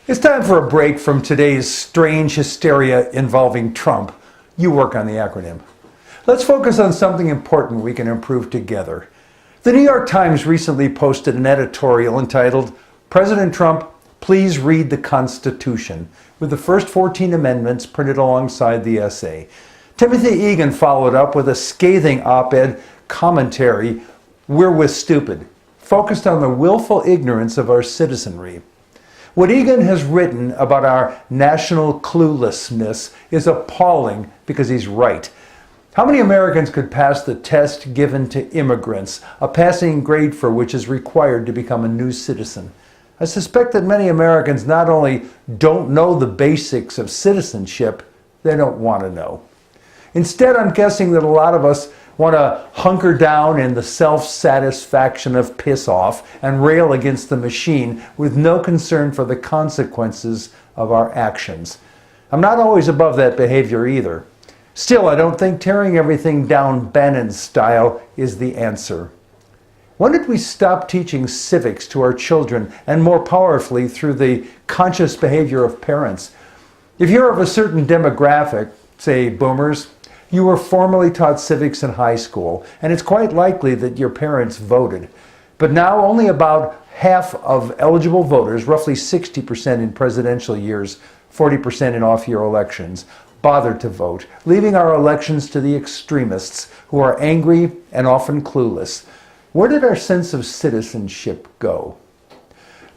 It's time for a break from today's strange hysteria involving Trump. You work on the acronym. Let's focus on something important we can improve together. The New York Times recently posted an editorial entitled, "President Trump, Please Read the Constitution," with the first 14 amendments printed alongside the essay. Timothy Egan followed up with a scathing op-ed commentary, "We're with stupid," focused on the willful ignorance of our citizenry. What Egan has written about our national cluelessness is appalling because he's right. How many Americans could pass the test given to immigrants, a passing grade for which is required to become a new citizen? I suspect that many Americans not only don't know the basics of citizenship, they don't want to know. Instead, I'm guessing that a lot of us want to hunker down in the self-satisfaction of piss off and rail against the machine with no concern for the consequences of our actions. I'm not always above that behavior either. Still, I don't think tearing everything down Bannon style is the answer. When did we stop teaching civics to our children, and more powerfully through the conscious behavior of parents? If you're of a certain demographic, say boomers, you were formally taught civics in high school, and it's quite likely that your parents voted. But now only about half of eligible voters, roughly 60% in presidential years, 40% in off-year elections, bother to vote, leaving our elections to the extremists who are angry and often clueless. Where did our sense of citizenship go?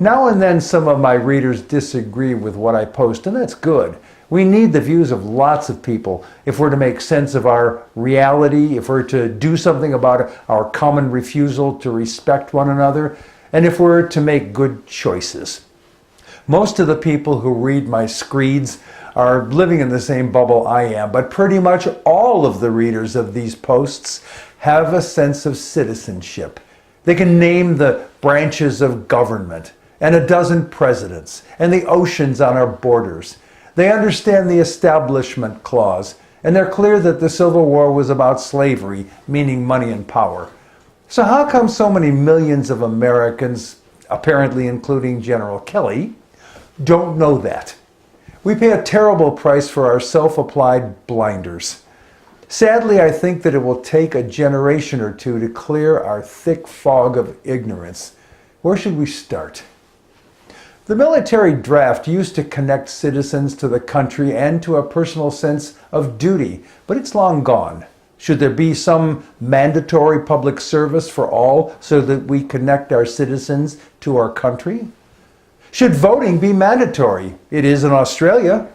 Now and then some of my readers disagree with what I post, and that's good. We need the views of lots of people if we're to make sense of our reality, if we're to do something about our common refusal to respect one another, and if we're to make good choices. Most of the people who read my screeds are living in the same bubble I am, but pretty much all of the readers of these posts have a sense of citizenship. They can name the branches of government, and a dozen presidents, and the oceans on our borders. They understand the Establishment Clause, and they're clear that the Civil War was about slavery, meaning money and power. So how come so many millions of Americans, apparently including General Kelly, don't know that? We pay a terrible price for our self-applied blinders. Sadly, I think that it will take a generation or two to clear our thick fog of ignorance. Where should we start? The military draft used to connect citizens to the country and to a personal sense of duty, but it's long gone. Should there be some mandatory public service for all so that we connect our citizens to our country? Should voting be mandatory? It is in Australia.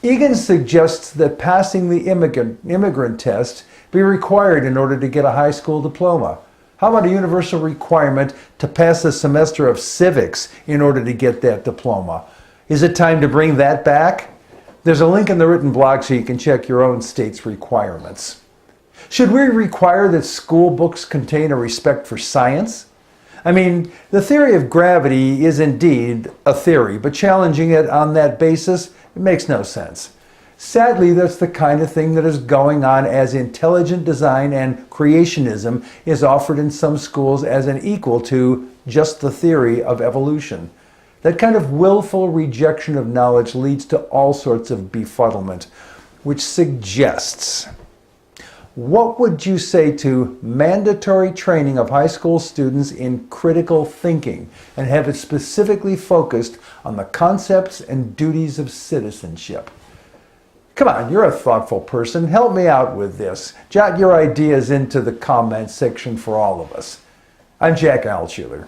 Egan suggests that passing the immigrant test be required in order to get a high school diploma. How about a universal requirement to pass a semester of civics in order to get that diploma? Is it time to bring that back? There's a link in the written blog so you can check your own state's requirements. Should we require that school books contain a respect for science? I mean, the theory of gravity is indeed a theory, but challenging it on that basis, it makes no sense. Sadly, that's the kind of thing that is going on as intelligent design and creationism is offered in some schools as an equal to just the theory of evolution. That kind of willful rejection of knowledge leads to all sorts of befuddlement, which suggests, what would you say to mandatory training of high school students in critical thinking and have it specifically focused on the concepts and duties of citizenship? Come on, you're a thoughtful person. Help me out with this. Jot your ideas into the comments section for all of us. I'm Jack Altshuler.